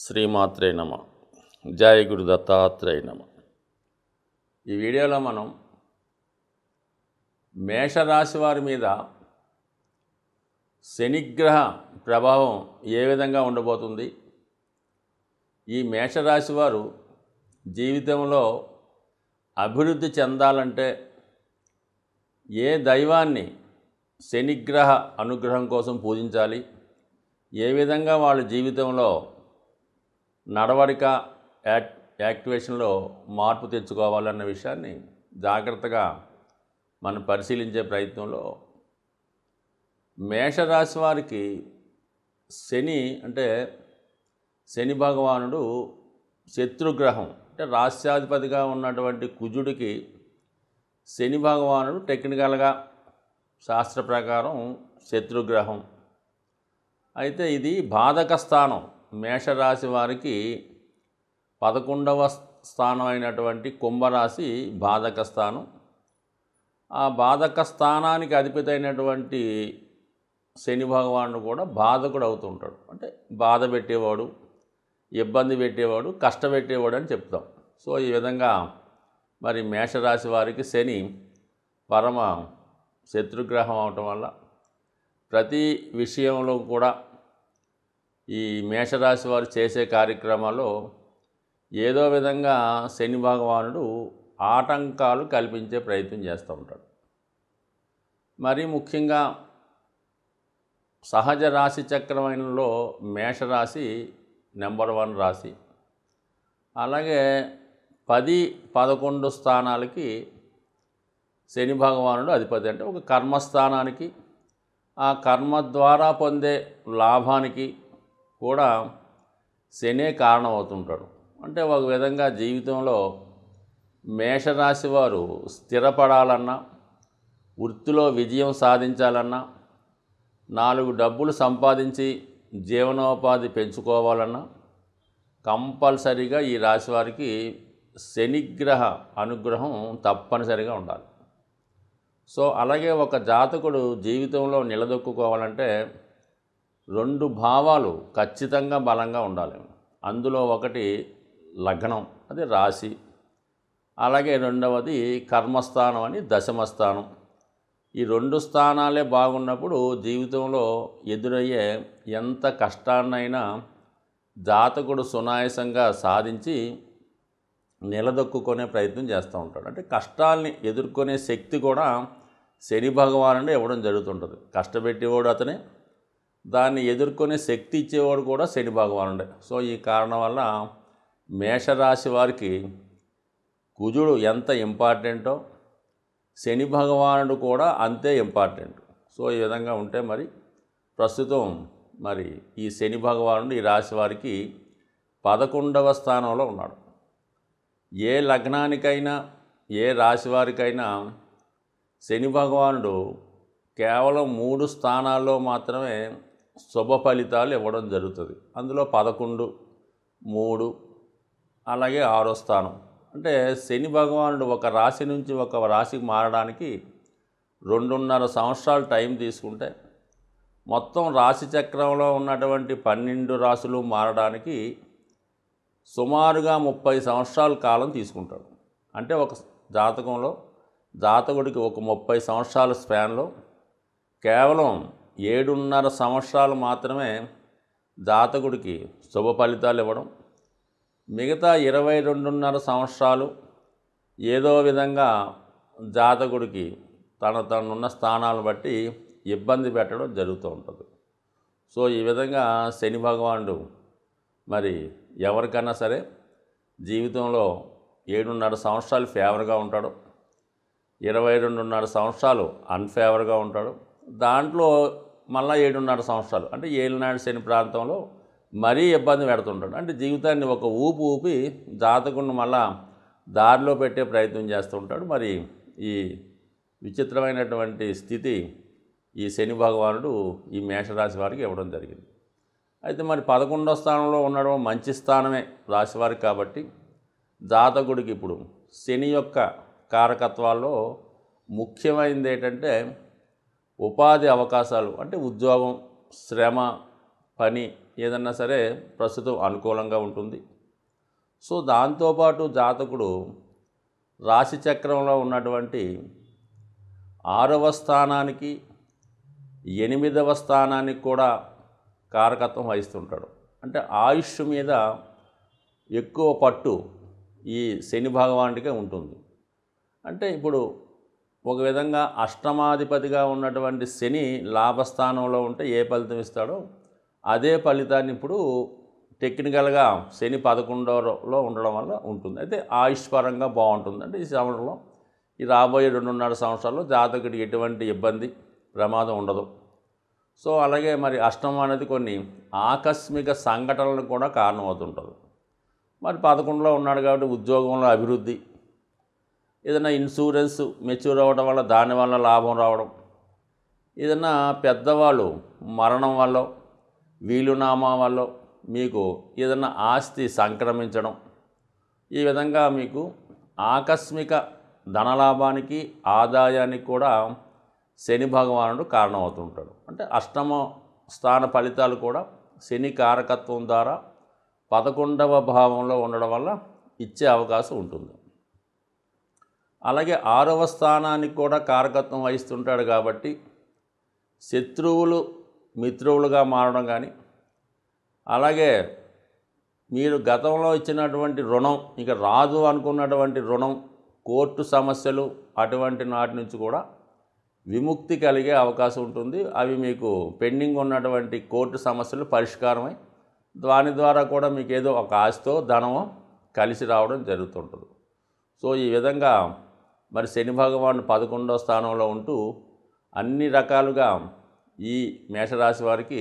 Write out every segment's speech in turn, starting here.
శ్రీమాత్రే నమ. జయ గురు దత్తాత్రేయ నమ. ఈ వీడియోలో మనం మేషరాశి వారి మీద శనిగ్రహ ప్రభావం ఏ విధంగా ఉండబోతుంది, ఈ మేషరాశి వారు జీవితంలో అభివృద్ధి చెందాలంటే ఏ దైవాన్ని శనిగ్రహ అనుగ్రహం కోసం పూజించాలి, ఏ విధంగా వాళ్ళ జీవితంలో నడవడిక యాక్టివేషన్లో మార్పు తెచ్చుకోవాలన్న విషయాన్ని జాగ్రత్తగా మనం పరిశీలించే ప్రయత్నంలో మేషరాశి వారికి శని భగవానుడు శత్రుగ్రహం, అంటే రాశ్యాధిపతిగా ఉన్నటువంటి కుజుడికి శని భగవానుడు టెక్నికల్గా శాస్త్ర ప్రకారం శత్రుగ్రహం. అయితే ఇది బాధక స్థానం. మేషరాశి వారికి 11వ స్థానం అయినటువంటి కుంభరాశి బాధక స్థానం. ఆ బాధక స్థానానికి అధిపతి అయినటువంటి శని భగవానుడు కూడా బాధకుడు అవుతుంటాడు. అంటే బాధ పెట్టేవాడు, ఇబ్బంది పెట్టేవాడు, కష్టపెట్టేవాడు అని చెప్తాం. సో ఈ విధంగా మరి మేషరాశి వారికి శని పరమ శత్రుగ్రహం అవటం వల్ల ప్రతి విషయంలో కూడా ఈ మేషరాశి వారు చేసే కార్యక్రమాల్లో ఏదో విధంగా శని భగవానుడు ఆటంకాలు కల్పించే ప్రయత్నం చేస్తూ ఉంటాడు. మరి ముఖ్యంగా సహజ రాశి చక్రమైనలో మేషరాశి నెంబర్ 1 రాశి. అలాగే 10-11 స్థానాలకి శని భగవానుడు అధిపతి. అంటే ఒక కర్మస్థానానికి, ఆ కర్మ ద్వారా పొందే లాభానికి కూడా శనే కారణం అవుతుంటాడు. అంటే ఒక విధంగా జీవితంలో మేషరాశి వారు స్థిరపడాలన్నా, వృత్తిలో విజయం సాధించాలన్నా, 4 డబ్బులు సంపాదించి జీవనోపాధి పెంచుకోవాలన్నా కంపల్సరీగా ఈ రాశి వారికి శనిగ్రహ అనుగ్రహం తప్పనిసరిగా ఉండాలి. సో అలాగే ఒక జాతకుడు జీవితంలో నిలదొక్కుకోవాలంటే 2 భావాలు ఖచ్చితంగా బలంగా ఉండాలి. అందులో ఒకటి లగ్నం, అది రాశి. అలాగే రెండవది కర్మస్థానం అని దశమస్థానం. ఈ 2 స్థానాలే బాగున్నప్పుడు జీవితంలో ఎదురయ్యే ఎంత కష్టాన్నైనా జాతకుడు సునాయాసంగా సాధించి నిలదొక్కునే ప్రయత్నం చేస్తూ ఉంటాడు. అంటే కష్టాల్ని ఎదుర్కొనే శక్తి కూడా శని భగవానుడు ఇవ్వడం జరుగుతుంటుంది. కష్టపెట్టేవాడు అతనే, దాన్ని ఎదుర్కొనే శక్తి ఇచ్చేవాడు కూడా శని భగవానుడే. సో ఈ కారణం వల్ల మేషరాశి వారికి కుజుడు ఎంత ఇంపార్టెంటో శని భగవానుడు కూడా అంతే ఇంపార్టెంట్. సో ఈ విధంగా ఉంటే మరి ప్రస్తుతం మరి ఈ శని భగవానుడు ఈ రాశి వారికి 11వ స్థానంలో ఉన్నాడు. ఏ లగ్నానికైనా, ఏ రాశి వారికైనా శని భగవానుడు కేవలం 3 స్థానాల్లో మాత్రమే శుభ ఫలితాలు ఇవ్వడం జరుగుతుంది. అందులో 11, 3, అలాగే 6వ స్థానం. అంటే శని భగవానుడు ఒక రాశి నుంచి ఒక రాశికి మారడానికి 2.5 సంవత్సరాలు టైం తీసుకుంటే, మొత్తం రాశి చక్రంలో ఉన్నటువంటి 12 రాశులు మారడానికి సుమారుగా 30 సంవత్సరాల కాలం తీసుకుంటాడు. అంటే ఒక జాతకుడికి ఒక 30 సంవత్సరాల స్పాన్లో కేవలం 7.5 సంవత్సరాలు మాత్రమే జాతకుడికి శుభ ఫలితాలు ఇవ్వడం, మిగతా 22.5 సంవత్సరాలు ఏదో విధంగా జాతకుడికి తనున్న స్థానాలను బట్టి ఇబ్బంది పెట్టడం జరుగుతూ ఉంటుంది. సో ఈ విధంగా శని భగవానుడు మరి ఎవరికైనా సరే జీవితంలో 7.5 సంవత్సరాలు ఫేవర్గా ఉంటాడు, 22.5 సంవత్సరాలు అన్ఫేవర్గా ఉంటాడు. దాంట్లో మళ్ళీ 7.5 సంవత్సరాలు అంటే ఏలినాడు శని ప్రాంతంలో మరీ ఇబ్బంది పెడుతుంటాడు. అంటే జీవితాన్ని ఒక ఊపి జాతకుడిని మళ్ళా దారిలో పెట్టే ప్రయత్నం చేస్తూ ఉంటాడు. మరి ఈ విచిత్రమైనటువంటి స్థితి ఈ శని భగవానుడు ఈ మేషరాశి వారికి ఇవ్వడం జరిగింది. అయితే మరి 11వ స్థానంలో ఉండడం మంచి స్థానమే రాశి వారికి. కాబట్టి జాతకుడికి ఇప్పుడు శని యొక్క కారకత్వాల్లో ముఖ్యమైనది ఏంటంటే ఉపాధి అవకాశాలు, అంటే ఉద్యోగం, శ్రమ, పని ఏదన్నా సరే ప్రస్తుతం అనుకూలంగా ఉంటుంది. సో దాంతోపాటు జాతకుడు రాశి చక్రంలో ఉన్నటువంటి 6వ స్థానానికి 8వ స్థానానికి కూడా కారకత్వం వహిస్తుంటాడు. అంటే ఆయుష్ మీద ఎక్కువ పట్టు ఈ శని భగవానుడికే ఉంటుంది. అంటే ఇప్పుడు ఒక విధంగా అష్టమాధిపతిగా ఉన్నటువంటి శని లాభస్థానంలో ఉంటే ఏ ఫలితం ఇస్తాడో అదే ఫలితాన్ని ఇప్పుడు టెక్నికల్గా శని 11లో ఉండడం వల్ల ఉంటుంది. అయితే ఆయుష్ పరంగా బాగుంటుంది. అంటే ఈ సంవత్సరంలో ఈ రాబోయే 2.5 సంవత్సరాల్లో జాతకుడికి ఎటువంటి ఇబ్బంది ప్రమాదం ఉండదు. సో అలాగే మరి అష్టమం అనేది కొన్ని ఆకస్మిక సంఘటనలకు కూడా కారణమవుతుంటుంది. మరి 11లో ఉన్నాడు కాబట్టి ఉద్యోగంలో అభివృద్ధి, ఏదైనా ఇన్సూరెన్స్ మెచ్యూర్ అవ్వడం వల్ల దానివల్ల లాభం రావడం, ఏదైనా పెద్దవాళ్ళు మరణం వల్ల వీలునామా వల్ల మీకు ఏదైనా ఆస్తి సంక్రమించడం, ఈ విధంగా మీకు ఆకస్మిక ధనలాభానికి ఆదాయానికి కూడా శని భగవానుడు కారణమవుతుంటాడు. అంటే అష్టమ స్థాన ఫలితాలు కూడా శని కారకత్వం ద్వారా 11వ భావంలో ఉండడం వల్ల ఇచ్చే అవకాశం ఉంటుంది. అలాగే 6వ స్థానానికి కూడా కారకత్వం వహిస్తుంటాడు కాబట్టి శత్రువులు మిత్రువులుగా మారడం కానీ, అలాగే మీరు గతంలో ఇచ్చినటువంటి రుణం ఇక రాదు అనుకున్నటువంటి రుణం, కోర్టు సమస్యలు అటువంటి నాటి నుంచి కూడా విముక్తి కలిగే అవకాశం ఉంటుంది. అవి మీకు పెండింగ్ ఉన్నటువంటి కోర్టు సమస్యలు పరిష్కారమై దాని ద్వారా కూడా మీకు ఏదో ఒక ఆస్తో ధనమో కలిసి రావడం జరుగుతుంటుంది. సో ఈ విధంగా మరి శని భగవానుడు 11వ స్థానంలో ఉంటూ అన్ని రకాలుగా ఈ మేషరాశి వారికి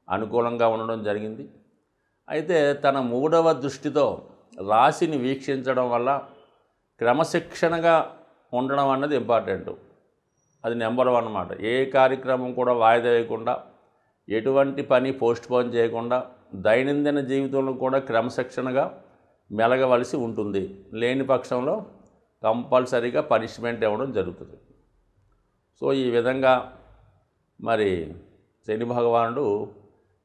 అనుకూలంగా ఉండడం జరిగింది. అయితే తన 3వ దృష్టితో రాశిని వీక్షించడం వల్ల క్రమశిక్షణగా ఉండడం అన్నది ఇంపార్టెంట్. అది నెంబర్ 1 అన్నమాట. ఏ కార్యక్రమం కూడా వాయిదా వేయకుండా, ఎటువంటి పని పోస్ట్పోన్ చేయకుండా దైనందిన జీవితంలో కూడా క్రమశిక్షణగా మెలగవలసి ఉంటుంది. లేని పక్షంలో కంపల్సరీగా పనిష్మెంట్ ఇవ్వడం జరుగుతుంది. సో ఈ విధంగా మరి శని భగవానుడు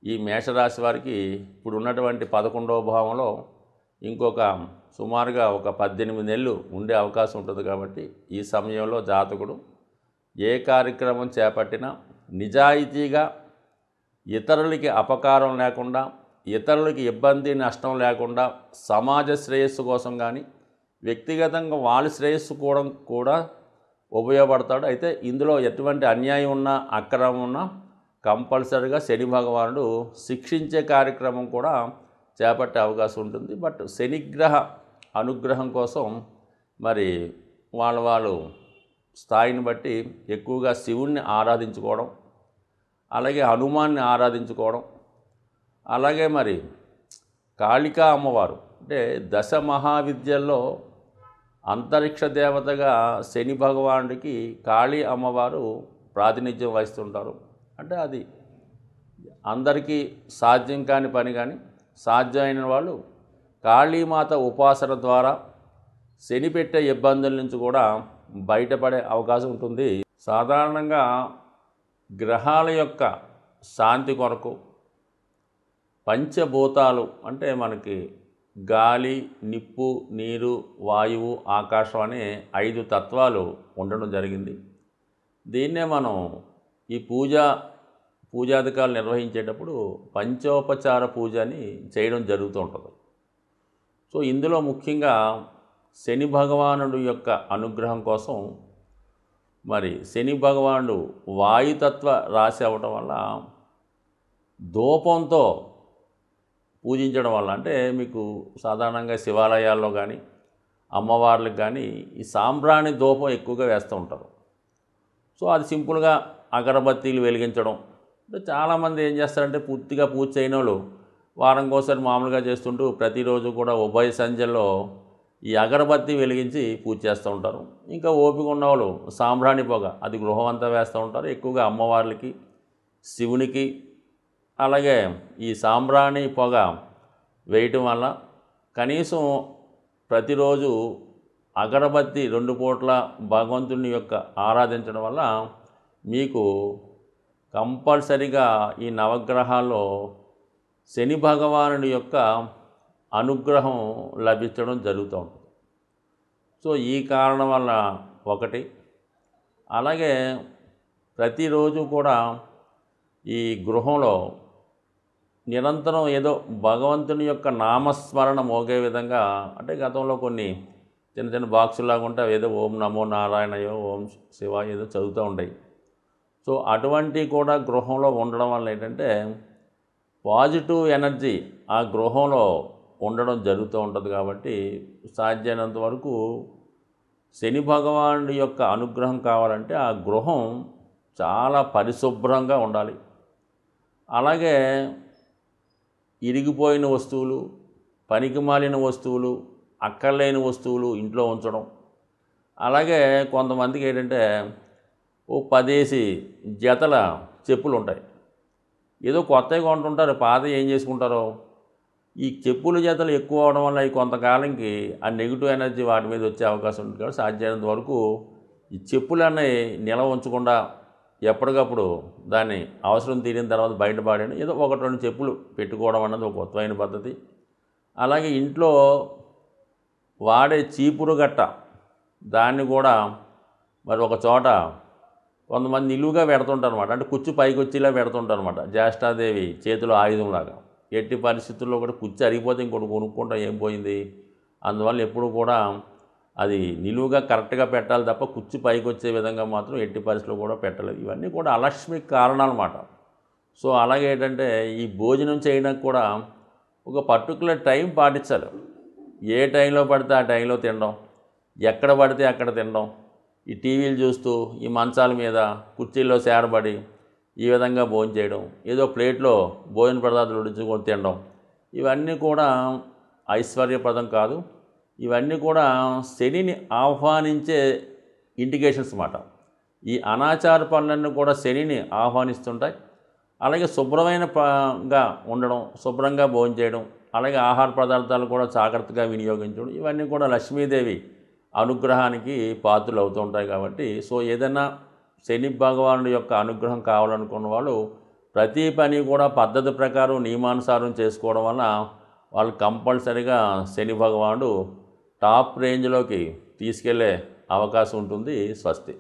ఈ మేషరాశి వారికి ఇప్పుడు ఉన్నటువంటి 11వ భావంలో ఇంకొక సుమారుగా ఒక 18 నెలలు ఉండే అవకాశం ఉంటుంది. కాబట్టి ఈ సమయంలో జాతకుడు ఏ కార్యక్రమం చేపట్టినా నిజాయితీగా, ఇతరులకి అపకారం లేకుండా, ఇతరులకి ఇబ్బంది నష్టం లేకుండా సమాజ శ్రేయస్సు కోసం కానీ వ్యక్తిగతంగా వాళ్ళ శ్రేయస్సు కూడా ఉపయోగపడతాడు. అయితే ఇందులో ఎటువంటి అన్యాయం ఉన్నా అక్రమం ఉన్నా కంపల్సరీగా శని భగవానుడు శిక్షించే కార్యక్రమం కూడా చేపట్టే అవకాశం ఉంటుంది. బట్ శనిగ్రహ అనుగ్రహం కోసం మరి వాళ్ళు స్థాయిని బట్టి ఎక్కువగా శివుణ్ణి ఆరాధించుకోవడం, అలాగే హనుమాన్ని ఆరాధించుకోవడం, అలాగే మరి కాళికా అమ్మవారు అంటే దశ మహావిద్యల్లో అంతరిక్ష దేవతగా శని భగవానుడికి కాళీ అమ్మవారు ప్రాతినిధ్యం వహిస్తుంటారు. అంటే అది అందరికీ సాధ్యం కాని పని, కానీ సాధ్యమైన వాళ్ళు కాళీమాత ఉపాసన ద్వారా శని పెట్టే ఇబ్బందుల నుంచి కూడా బయటపడే అవకాశం ఉంటుంది. సాధారణంగా గ్రహాల యొక్క శాంతి కొరకు పంచభూతాలు అంటే మనకి గాలి, నిప్పు, నీరు, వాయువు, ఆకాశం అనే 5 తత్వాలు ఉండడం జరిగింది. దీన్నే మనం ఈ పూజాధికారులు నిర్వహించేటప్పుడు పంచోపచార పూజ అని చేయడం జరుగుతూ ఉంటుంది. సో ఇందులో ముఖ్యంగా శని భగవానుడు యొక్క అనుగ్రహం కోసం మరి శని భగవానుడు వాయుతత్వ రాశి అవ్వటం వల్ల ధూపంతో పూజించడం వల్ల, అంటే మీకు సాధారణంగా శివాలయాల్లో కానీ అమ్మవార్లకు కానీ ఈ సాంబ్రాణి ధూపం ఎక్కువగా వేస్తూ ఉంటారు. సో అది సింపుల్గా అగరబత్తీలు వెలిగించడం. అంటే చాలామంది ఏం చేస్తారంటే పూర్తిగా పూజ చేయని వాళ్ళు వారంకోసారి మామూలుగా చేస్తుంటూ ప్రతిరోజు కూడా ఉభయ సంధ్యల్లో ఈ అగరబత్తి వెలిగించి పూజ చేస్తూ ఉంటారు. ఇంకా ఓపిక ఉన్నవాళ్ళు సాంబ్రాణి పొగ అది గృహం అంతా వేస్తూ ఉంటారు. ఎక్కువగా అమ్మవార్లకి, శివునికి, అలాగే ఈ సాంబ్రాణి పొగ వేయటం వల్ల కనీసం ప్రతిరోజు అగరబత్తి 2 పూట్ల భగవంతుని యొక్క ఆరాధించడం వల్ల మీకు కంపల్సరిగా ఈ నవగ్రహాల్లో శని భగవానుడి యొక్క అనుగ్రహం లభించడం జరుగుతూ ఉంటుంది. సో ఈ కారణం వల్ల ఒకటి, అలాగే ప్రతిరోజు కూడా ఈ గృహంలో నిరంతరం ఏదో భగవంతుని యొక్క నామస్మరణ మోగే విధంగా, అంటే గతంలో కొన్ని చిన్న చిన్న బాక్సులాగా ఉంటే ఏదో ఓం నమో నారాయణయో ఓం శివాయ ఏదో చదువుతూ ఉంటాయి. సో అటువంటి కూడా గృహంలో ఉండడం వల్ల ఏంటంటే పాజిటివ్ ఎనర్జీ ఆ గృహంలో ఉండడం జరుగుతూ ఉంటుంది. కాబట్టి సాధ్యమైనంత వరకు శని భగవానుడి యొక్క అనుగ్రహం కావాలంటే ఆ గృహం చాలా పరిశుభ్రంగా ఉండాలి. అలాగే ఇరిగిపోయిన వస్తువులు, పనికిమాలిన వస్తువులు, అక్కర్లేని వస్తువులు ఇంట్లో ఉంచడం. అలాగే కొంతమందికి ఏంటంటే ఓ 10 జతల చెప్పులు ఉంటాయి, ఏదో కొత్తవి కొంటుంటారు, పాత ఏం చేసుకుంటారో. ఈ చెప్పుల జతలు ఎక్కువ అవడం వల్ల ఈ కొంతకాలంకి ఆ నెగిటివ్ ఎనర్జీ వాటి మీద వచ్చే అవకాశం ఉంటుంది. కాబట్టి సాధ్యమైనంత వరకు ఈ చెప్పులన్నీ నిల్వ ఉంచకుండా ఎప్పటికప్పుడు దాన్ని అవసరం తీరిన తర్వాత బయటపడేయండి. ఏదో 1-2 చెప్పులు పెట్టుకోవడం అన్నది ఒక కొత్తమైన పద్ధతి. అలాగే ఇంట్లో వాడే చీపురు గట్ట దాన్ని కూడా మరి ఒక చోట కొంతమంది నిలువుగా పెడుతుంటారు అనమాట, అంటే కుచ్చు పైకి వచ్చేలా పెడుతుంటారు అనమాట, జ్యేష్ఠాదేవి చేతిలో ఆయుధంలాగా. ఎట్టి పరిస్థితుల్లో కూడా కుచ్చు అరిగిపోతే ఇంకోటి కొనుక్కుంటా ఏం పోయింది. అందువల్ల ఎప్పుడు కూడా అది నిలువుగా కరెక్ట్గా పెట్టాలి తప్ప కుచ్చు పైకి వచ్చే విధంగా మాత్రం ఎట్టి పరిస్థితుల్లో కూడా పెట్టలేదు. ఇవన్నీ కూడా అలక్ష్మికి కారణాలు అన్నమాట. సో అలాగే ఏంటంటే ఈ భోజనం చేయడానికి కూడా ఒక పర్టికులర్ టైం పాటించాలి. ఏ టైంలో పడితే ఆ టైంలో తినడం, ఎక్కడ పడితే అక్కడ తినడం, ఈ టీవీలు చూస్తూ ఈ మంచాల మీద కుర్చీల్లో సేరబడి ఈ విధంగా భోజనం చేయడం, ఏదో ప్లేట్లో భోజన పదార్థాలు ఉడించుకొని తినడం, ఇవన్నీ కూడా ఐశ్వర్యప్రదం కాదు. ఇవన్నీ కూడా శనిని ఆహ్వానించే ఇండికేషన్స్ అన్నమాట. ఈ అనాచార పనులన్నీ కూడా శనిని ఆహ్వానిస్తుంటాయి. అలాగే శుభ్రమైనగా ఉండడం, శుభ్రంగా భోజనం చేయడం, అలాగే ఆహార పదార్థాలు కూడా జాగ్రత్తగా వినియోగించడం, ఇవన్నీ కూడా లక్ష్మీదేవి అనుగ్రహానికి పాత్రలు అవుతూ ఉంటాయి. కాబట్టి సో ఏదైనా శని భగవానుడి యొక్క అనుగ్రహం కావాలనుకున్న వాళ్ళు ప్రతి పని కూడా పద్ధతి ప్రకారం నియమానుసారం చేసుకోవడం వల్ల వాళ్ళు కంపల్సరీగా శని భగవానుడు టాప్ రేంజ్లోకి తీసుకెళ్లే అవకాశం ఉంటుంది. స్వస్తి.